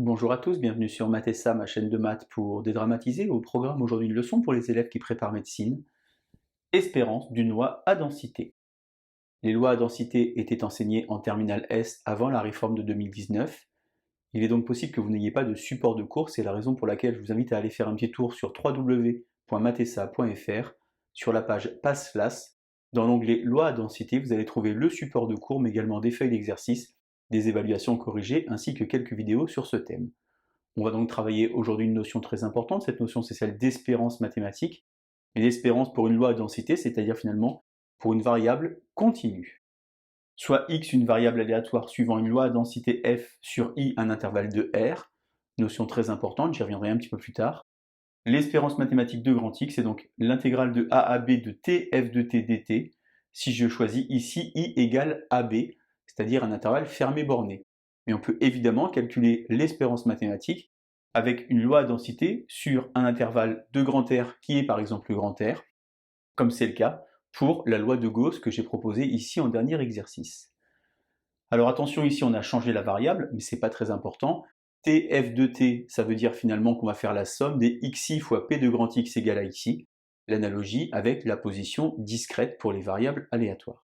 Bonjour à tous, bienvenue sur Mathessa, ma chaîne de maths pour dédramatiser. Au programme aujourd'hui une leçon pour les élèves qui préparent médecine. Espérance d'une loi à densité. Les lois à densité étaient enseignées en terminale S avant la réforme de 2019. Il est donc possible que vous n'ayez pas de support de cours, c'est la raison pour laquelle je vous invite à aller faire un petit tour sur www.mathessa.fr sur la page Passe-Flas. Dans l'onglet Loi à densité, vous allez trouver le support de cours, mais également des feuilles d'exercice, des évaluations corrigées, ainsi que quelques vidéos sur ce thème. On va donc travailler aujourd'hui une notion très importante, cette notion c'est celle d'espérance mathématique, et l'espérance pour une loi à densité, c'est-à-dire finalement pour une variable continue. Soit x une variable aléatoire suivant une loi à densité f sur i un intervalle de r, notion très importante, j'y reviendrai un petit peu plus tard. L'espérance mathématique de grand X, c'est donc l'intégrale de a à b de t f de t dt, si je choisis ici i égale ab, c'est-à-dire un intervalle fermé borné. Mais on peut évidemment calculer l'espérance mathématique avec une loi à densité sur un intervalle de grand R qui est par exemple le grand R, comme c'est le cas pour la loi de Gauss que j'ai proposée ici en dernier exercice. Alors attention, ici on a changé la variable, mais c'est pas très important. Tf de t, ça veut dire finalement qu'on va faire la somme des xi fois p de grand X égale à xi, l'analogie avec la position discrète pour les variables aléatoires.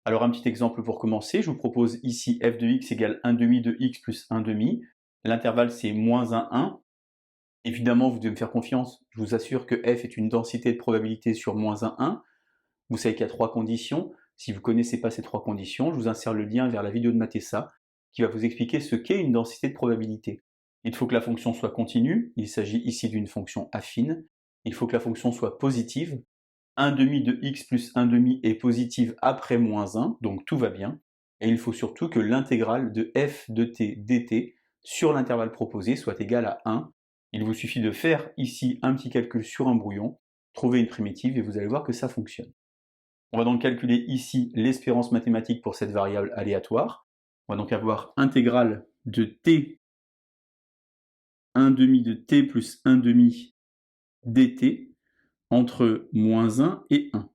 Alors un petit exemple pour commencer, je vous propose ici f de x égale 1 demi de x plus 1 demi. L'intervalle c'est moins 1, 1. Évidemment, vous devez me faire confiance, je vous assure que f est une densité de probabilité sur moins 1, 1. Vous savez qu'il y a trois conditions. Si vous ne connaissez pas ces trois conditions, je vous insère le lien vers la vidéo de Mathessa qui va vous expliquer ce qu'est une densité de probabilité. Il faut que la fonction soit continue, il s'agit ici d'une fonction affine. Il faut que la fonction soit positive. 1 demi de x plus 1 demi est positive après moins 1, donc tout va bien. Et il faut surtout que l'intégrale de f de t dt sur l'intervalle proposé soit égale à 1. Il vous suffit de faire ici un petit calcul sur un brouillon, trouver une primitive et vous allez voir que ça fonctionne. On va donc calculer ici l'espérance mathématique pour cette variable aléatoire. On va donc avoir intégrale de t 1 demi de t plus 1 demi dt entre moins 1 et 1.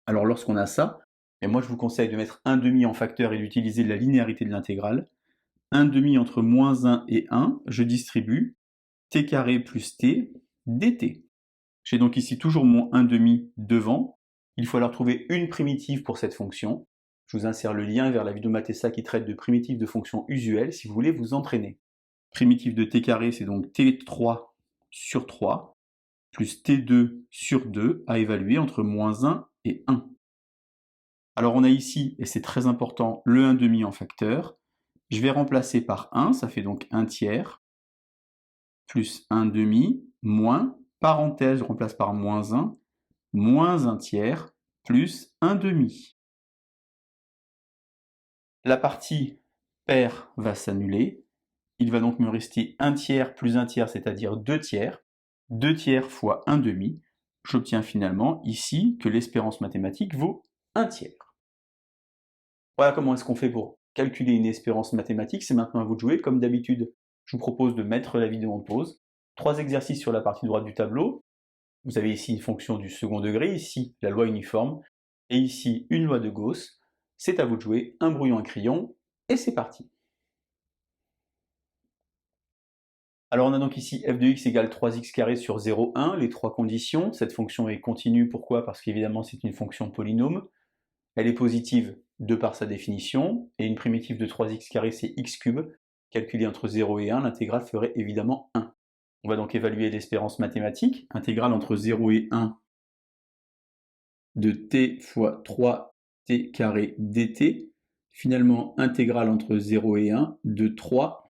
Alors lorsqu'on a ça, et moi je vous conseille de mettre 1 demi en facteur et d'utiliser la linéarité de l'intégrale. 1 demi entre moins 1 et 1, je distribue t carré plus t dt. J'ai donc ici toujours mon 1 demi devant. Il faut alors trouver une primitive pour cette fonction. Je vous insère le lien vers la vidéo Mathessa qui traite de primitives de fonctions usuelles si vous voulez vous entraîner. Primitive de t carré, c'est donc t3 sur 3 plus t2 sur 2 à évaluer entre moins 1 et 1. Alors on a ici, et c'est très important, le 1 demi en facteur. Je vais remplacer par 1, ça fait donc 1 tiers, plus 1 demi, moins, parenthèse, je remplace par moins 1, moins 1 tiers, plus 1 demi. La partie paire va s'annuler. Il va donc me rester 1 tiers plus 1 tiers, c'est-à-dire 2 tiers. 2 tiers fois 1 demi. J'obtiens finalement ici que l'espérance mathématique vaut 1 tiers. Voilà comment est-ce qu'on fait pour calculer une espérance mathématique. C'est maintenant à vous de jouer. Comme d'habitude, je vous propose de mettre la vidéo en pause. 3 exercices sur la partie droite du tableau. Vous avez ici une fonction du second degré, ici la loi uniforme, et ici une loi de Gauss. C'est à vous de jouer, un brouillon, un crayon, et c'est parti. Alors on a donc ici f de x égale 3x carré sur 0, 1, les trois conditions. Cette fonction est continue, pourquoi? Parce qu'évidemment c'est une fonction polynôme. Elle est positive de par sa définition, et une primitive de 3x carré c'est x cube. Calculée entre 0 et 1, l'intégrale ferait évidemment 1. On va donc évaluer l'espérance mathématique, intégrale entre 0 et 1 de t fois 3t carré dt, finalement intégrale entre 0 et 1 de 3t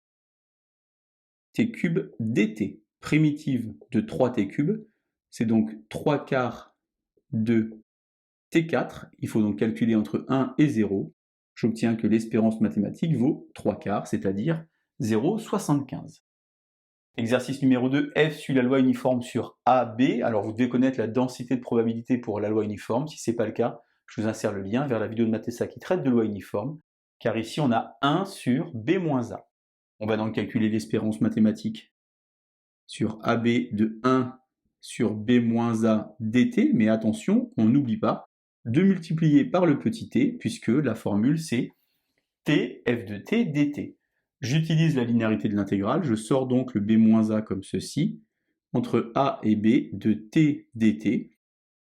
cube dt. Primitive de 3t cube, c'est donc 3 quarts de t4, il faut donc calculer entre 1 et 0, j'obtiens que l'espérance mathématique vaut 3 quarts, c'est-à-dire 0,75. Exercice numéro 2, f suit la loi uniforme sur AB. Alors vous devez connaître la densité de probabilité pour la loi uniforme. Si ce n'est pas le cas, je vous insère le lien vers la vidéo de Mathessa qui traite de loi uniforme, car ici on a 1 sur B moins A. On va donc calculer l'espérance mathématique sur AB de 1 sur B moins A dt, mais attention, on n'oublie pas de multiplier par le petit t, puisque la formule c'est t f de t dt. J'utilise la linéarité de l'intégrale, je sors donc le b-a comme ceci, entre a et b de t dt.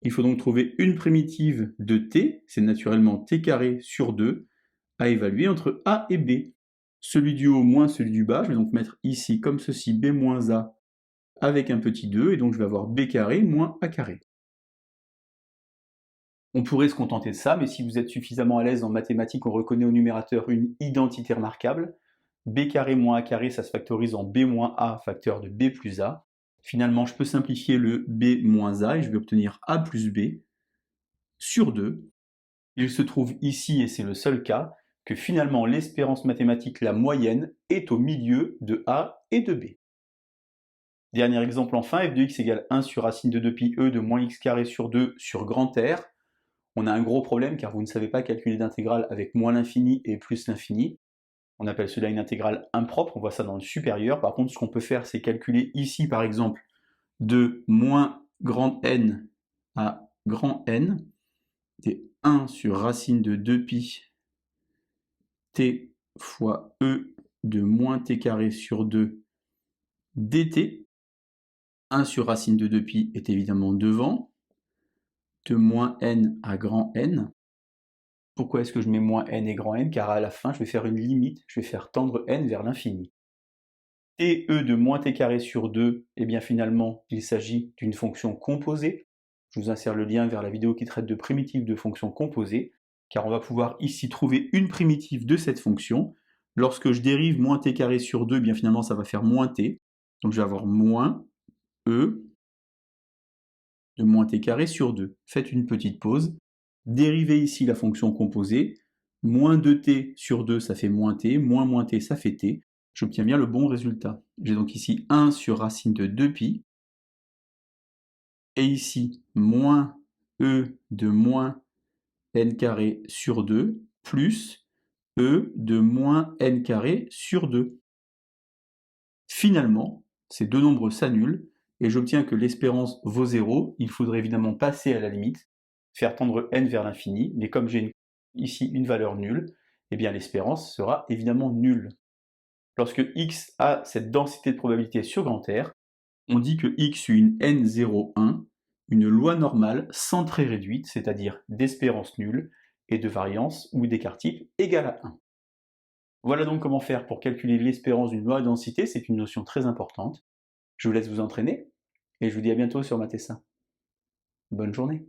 Il faut donc trouver une primitive de t, c'est naturellement t carré sur 2, à évaluer entre a et b. Celui du haut moins celui du bas, je vais donc mettre ici comme ceci b-a avec un petit 2, et donc je vais avoir b carré moins a carré. On pourrait se contenter de ça, mais si vous êtes suffisamment à l'aise en mathématiques, on reconnaît au numérateur une identité remarquable. B carré moins A carré, ça se factorise en B moins A facteur de B plus A. Finalement, je peux simplifier le B moins A et je vais obtenir A plus B sur 2. Il se trouve ici, et c'est le seul cas, que finalement l'espérance mathématique, la moyenne, est au milieu de A et de B. Dernier exemple enfin, f de x égale 1 sur racine de 2pi e de moins x carré sur 2 sur grand R. On a un gros problème car vous ne savez pas calculer d'intégrale avec moins l'infini et plus l'infini. On appelle cela une intégrale impropre, on voit ça dans le supérieur. Par contre, ce qu'on peut faire, c'est calculer ici, par exemple, de moins grand N à grand N, c'est 1 sur racine de 2pi t fois e de moins t carré sur 2 dt. 1 sur racine de 2pi est évidemment devant, de moins n à grand N. Pourquoi est-ce que je mets moins n et grand N? Car à la fin, je vais faire une limite, je vais faire tendre n vers l'infini. Et e de moins t carré sur 2, eh bien finalement, il s'agit d'une fonction composée. Je vous insère le lien vers la vidéo qui traite de primitives de fonctions composées, car on va pouvoir ici trouver une primitive de cette fonction. Lorsque je dérive moins t carré sur 2, eh bien finalement ça va faire moins t. Donc je vais avoir moins e de moins t carré sur 2. Faites une petite pause. Dérivez ici la fonction composée, moins 2t sur 2 ça fait moins t ça fait t, j'obtiens bien le bon résultat. J'ai donc ici 1 sur racine de 2pi, et ici moins e de moins n carré sur 2, plus e de moins n carré sur 2. Finalement, ces deux nombres s'annulent, et j'obtiens que l'espérance vaut 0, il faudrait évidemment passer à la limite, faire tendre n vers l'infini, mais comme j'ai ici une valeur nulle, eh bien l'espérance sera évidemment nulle. Lorsque x a cette densité de probabilité sur grand R, on dit que x suit une n01, une loi normale sans trait réduite, c'est-à-dire d'espérance nulle, et de variance ou d'écart type égale à 1. Voilà donc comment faire pour calculer l'espérance d'une loi de densité, c'est une notion très importante. Je vous laisse vous entraîner, et je vous dis à bientôt sur Mathessin. Bonne journée.